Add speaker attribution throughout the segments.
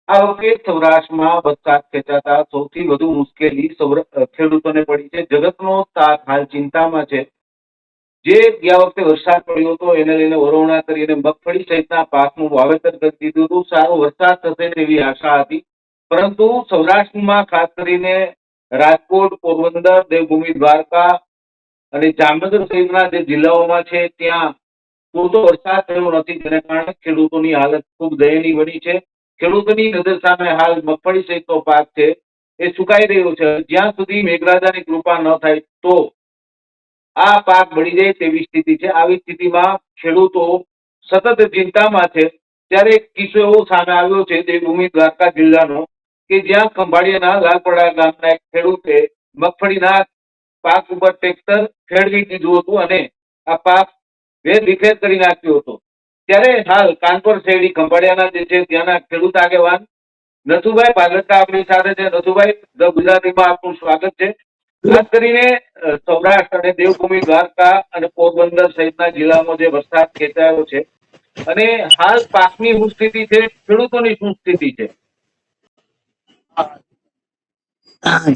Speaker 1: આ વખતે સૌરાષ્ટ્રમાં વરસાદ ખેંચાતા સૌથી વધુ મુશ્કેલી ખેડૂતોને પડી છે. જગતનો તાત હાલ ચિંતામાં છે. જે ગયા વખતે વરસાદ પડ્યો હતો એને લઈને વરોવણા કરીને મગફળી સહિતના પાકનું વાવેતર કરી દીધું હતું. સારો વરસાદ થશે તેવી આશા હતી, પરંતુ સૌરાષ્ટ્રમાં ખાસ કરીને રાજકોટ, પોરબંદર, દેવભૂમિ દ્વારકા અને જામનગર સહિતના જે જિલ્લાઓમાં છે ત્યાં પૂરતો વરસાદ થયો નથી, જેને કારણે ખેડૂતોની હાલત ખૂબ દયનીય બની છે. ખેડૂતોની નજર સામે હાલ મગફળી સહિતનો પાક છે એ સુકાઈ રહ્યો છે. જ્યાં સુધી મેઘરાજાની કૃપા ન થાય તો આ પાક બળી જાય તેવી સ્થિતિ છે. આવી સ્થિતિમાં ખેડૂતો સતત ચિંતામાં છે. ત્યારે એક કિસ્સો એવો સામે આવ્યો છે દેવભૂમિ દ્વારકા જિલ્લાનો, કે જ્યાં ખંભાળિયાના લાલપડા ગામના એક ખેડૂતે મગફળીના પાક ઉપર ટ્રેક્ટર ફેરવી દીધું હતું અને આ પાક વેરવિખેર કરી નાખ્યો હતો. ત્યારે હાલ કાનપર શેરડી ખંભાળિયાના જે છે ત્યાંના ખેડૂત આગેવાન નથુભાઈ ભાગરકા આપણી સાથે છે. નથુભાઈ, ધ ગુજરાતીમાં આપનું સ્વાગત છે. ખાસ કરીને સૌરાષ્ટ્ર અને દેવભૂમિ દ્વારકા અને પોરબંદર સહિતના જિલ્લામાં જે વરસાદ ખેંચાયો છે અને હાલ પાકની શું સ્થિતિ છે, ખેડૂતોની શું સ્થિતિ છે?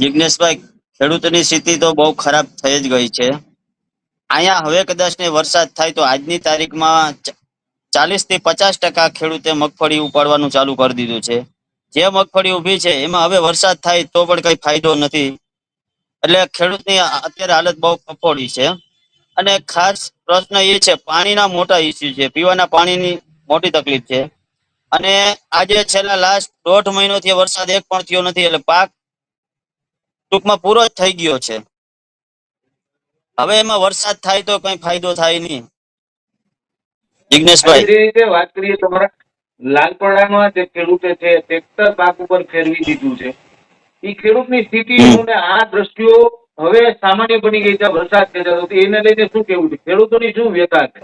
Speaker 2: જિગ્નેશભાઈ, ખેડૂતોની સ્થિતિ તો બહુ ખરાબ થઈ જ ગઈ છે. અહીંયા હવે કદાચ ને વરસાદ થાય તો આજની તારીખમાં 40 થી 50% ખેડૂતે મગફળી ઉપાડવાનું ચાલુ કરી દીધું છે. જે મગફળી ઊભી છે એમાં હવે વરસાદ થાય તો પણ કઈ ફાયદો નથી. એટલે ખેડૂતની અત્યારે હાલત બહુ કફોડી છે. અને ખાસ પ્રશ્ન એ છે, પાણીના મોટા ઇસ્યુ છે, પીવાના પાણીની મોટી તકલીફ છે. અને આજે છેલ્લા લાસ્ટ 1.5 મહિનોથી વરસાદ એક પણ થયો નથી, એટલે પાક ટૂંકમાં પૂરો જ થઈ ગયો છે. હવે એમાં વરસાદ થાય તો કઈ ફાયદો થાય નહીં. જિગ્નેશભાઈ,
Speaker 1: જે રીતે વાત કરીએ, તમારા લાલપડામાં જે ખેડૂતે છે ટ્રેક્ટર પાક ઉપર ફેરવી દીધું છે, એ ખેડૂતની સ્થિતિ અને આ દ્રષ્ટિઓ હવે સામાન્ય બની ગઈ છે. વરસાદ ખેંચાતો હતો એને લઈને શું કેવું છે, ખેડૂતોની શું વ્યથા છે?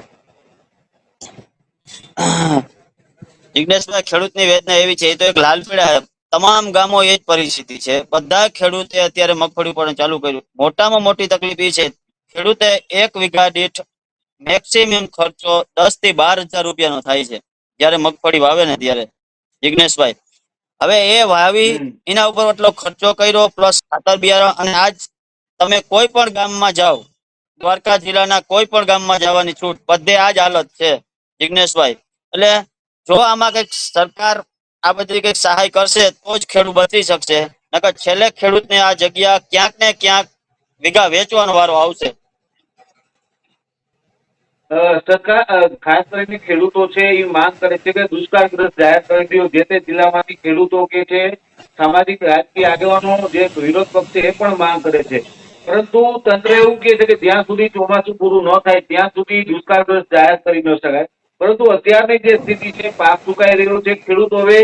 Speaker 2: જિગ્નેશભાઈ, ખેડૂતની વેદના એવી છે, એ તો એક લાલપીડા તમામ ગામો એ જ પરિસ્થિતિ છે. બધા ખેડૂતે અત્યારે મગફળી ઉપાડવાનું ચાલુ કર્યું. મોટામાં મોટી તકલીફ એ છે, ખેડૂતે 1 વીઘા દીઠ મેક્સિમમ ખર્ચો 10 થી 12 હજાર રૂપિયાનો થાય છે જયારે મગફળી વાવે ને ત્યારે. જિગ્નેશભાઈ, હવે એ વાવી એના ઉપર એટલો ખર્ચો કર્યો, પ્લસ ખાતર બિયારણ, અને આજ તમે કોઈ પણ ગામમાં જાઓ, દ્વારકા જિલ્લાના કોઈ પણ ગામમાં જવાની છૂટ, બધે આ જ હાલત છે જિગ્નેશભાઈ. એટલે જો આમાં કઈક સરકાર આ બધી કઈક સહાય કરશે તો જ ખેડૂત બચી શકશે, નકર છેલ્લે ખેડૂતને આ જગ્યા ક્યાંક ને ક્યાંક વીઘા વેચવાનો વારો આવશે.
Speaker 1: સરકાર ખાસ કરીને ખેડૂતો છે એ માંગ કરે છે કે દુષ્કાળગ્રસ્ત જાહેર કરી દો. જે તે જિલ્લામાંથી ખેડૂતો કે છે, સામાજિક રાજકીય આગેવાનો જે વિરોધ પક્ષ છે એ પણ માંગ કરે છે, પરંતુ તંત્ર એવું કહે છે કે જ્યાં સુધી ચોમાસું પૂરું ન થાય ત્યાં સુધી દુષ્કાળગ્રસ્ત જાહેર કરી ન શકાય. પરંતુ અત્યારની જે સ્થિતિ છે, પાક સુકાઈ રહ્યો છે, ખેડૂતો હવે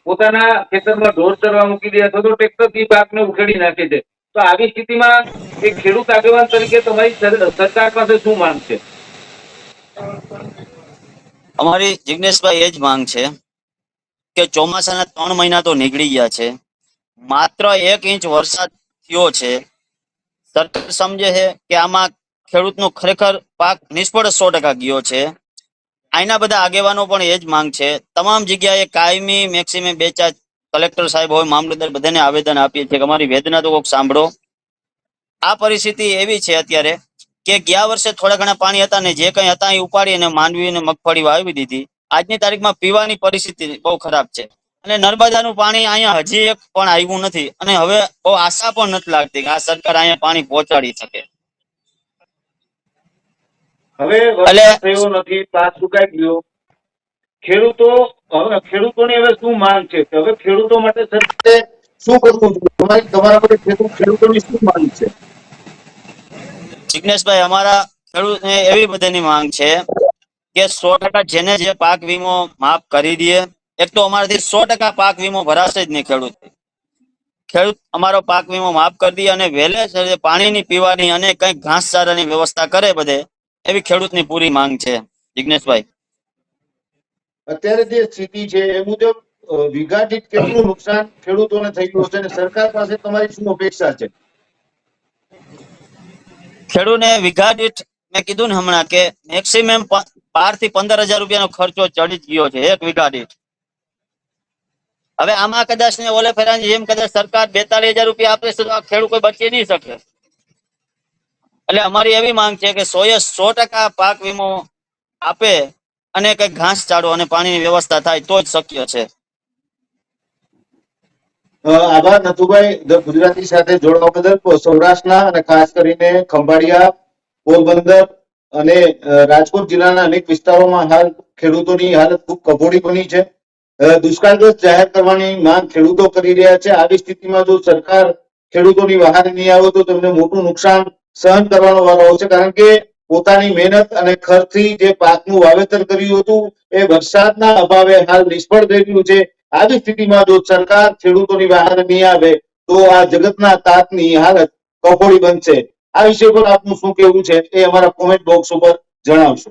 Speaker 1: પોતાના ખેતરમાં ઢોર ચરવા મૂકી દે અથવા તો ટ્રેક્ટરથી પાકને ઉખેડી નાખે છે. તો આવી સ્થિતિમાં એક ખેડૂત આગેવાન તરીકે તમારી સરકાર પાસે શું માંગ છે?
Speaker 2: અમારી જિગ્નેશભાઈ એ જ માંગ છે કે ચોમાસાના 3 મહિના તો નીકળી ગયા છે, માત્ર 1 ઇંચ વરસાદ થયો છે. સરકાર સમજે છે કે આમાં ખેડૂતનો ખરેખર પાક નિષ્ફળ 100% ગયો છે. આના બધા આગેવાનો પણ એ જ માંગ છે. તમામ જગ્યાએ કાયમી મેક્સિમમ 2-4 કલેક્ટર સાહેબ હોય, મામલતદાર, બધાને આવેદન આપીએ છીએ કે અમારી વેદના તો કોઈક સાંભળો. આ પરિસ્થિતિ એવી છે અત્યારે કે ગયા વર્ષે થોડા ઘણા પાણી હતા ને જે કઈ હતા એ ઉપાડી અને માંડવી અને મગફળી વાવી દીધી. આજની તારીખમાં પીવાની પરિસ્થિતિ બહુ ખરાબ છે. અને નર્મદાનું પાણી અહીંયા હજી એક પણ આવ્યું નથી, અને હવે બહુ આશા પણ નથી લાગતી કે આ સરકાર અહીંયા પાણી પહોંચાડી શકે.
Speaker 1: હવે વરસાદ થયો નથી, પાક સુકાઈ ગયો. ખેડૂતોની હવે શું માંગ છે? હવે ખેડૂતો માટે સરકારે શું કરવું જોઈએ? તમારા માટે ખેડૂતોની શું માંગ છે?
Speaker 2: જિગ્નેશભાઈ, અમારા ખેડૂતને એવી બધાની માંગ છે કે 100% જેને જે પાક વીમો માફ કરી દે. એક તો અમારાથી 100% પાક વીમો ભરાશે જ નહીં. ખેડૂત અમારો પાક વીમો માફ કરી દે અને વહેલે પાણીની, પીવાની અને કઈક ઘાસચારાની વ્યવસ્થા કરે બધે, એવી ખેડૂતની પૂરી માંગ છે જિગ્નેશભાઈ.
Speaker 1: અત્યારે જે સ્થિતિ છે એ મુજબ વીઘા દીઠ કેટલું નુકસાન ખેડૂતોને થઈ ગયું છે અને સરકાર પાસે તમારી શું અપેક્ષા છે?
Speaker 2: ખેડૂતને વીઘા દીઠ મેં કીધું ને હમણાં કે મેક્સિમમ 12 થી 15 હજાર રૂપિયાનો ખર્ચો ચડી ગયો છે 1 વીઘા દીઠ. હવે આમાં કદાચ ને ઓલે ફેરાની જેમ કદાચ સરકાર 42,000 રૂપિયા આપે છે તો આ ખેડૂત કોઈ બચી નહીં શકે. એટલે અમારી એવી માંગ છે કે 100% પાક વીમો આપે અને કઈ ઘાસચારો અને પાણીની વ્યવસ્થા થાય તો જ શક્ય છે.
Speaker 1: આભાર નથુભાઈ, ધ ગુજરાતી સાથે જોડવા બદલ. સૌરાષ્ટ્રના અને ખાસ કરીને ખંભાળિયા, પોરબંદર અને રાજકોટ જિલ્લાના અનેક વિસ્તારોમાં હાલ ખેડૂતોની હાલત ખૂબ કફોડી બની છે. દુષ્કાળગ્રસ્ત જાહેર કરવાની માંગ ખેડૂતો કરી રહ્યા છે. આવી સ્થિતિમાં જો સરકાર ખેડૂતોની વહારે નહીં આવે તો તેમને મોટું નુકસાન સહન કરવાનો વારો આવશે, કારણ કે પોતાની મહેનત અને ખર્ચથી જે પાકનું વાવેતર કર્યું હતું એ વરસાદના અભાવે હાલ નિષ્ફળ થઈ ગયું છે. આવી સ્થિતિમાં જો સરકાર ખેડૂતોની વહારે નહીં આવે તો આ જગતના તાતની હાલત કફોડી બનશે. આ વિષય પર આપનું શું કહેવું છે એ અમારા કોમેન્ટ બોક્સ ઉપર જણાવશો.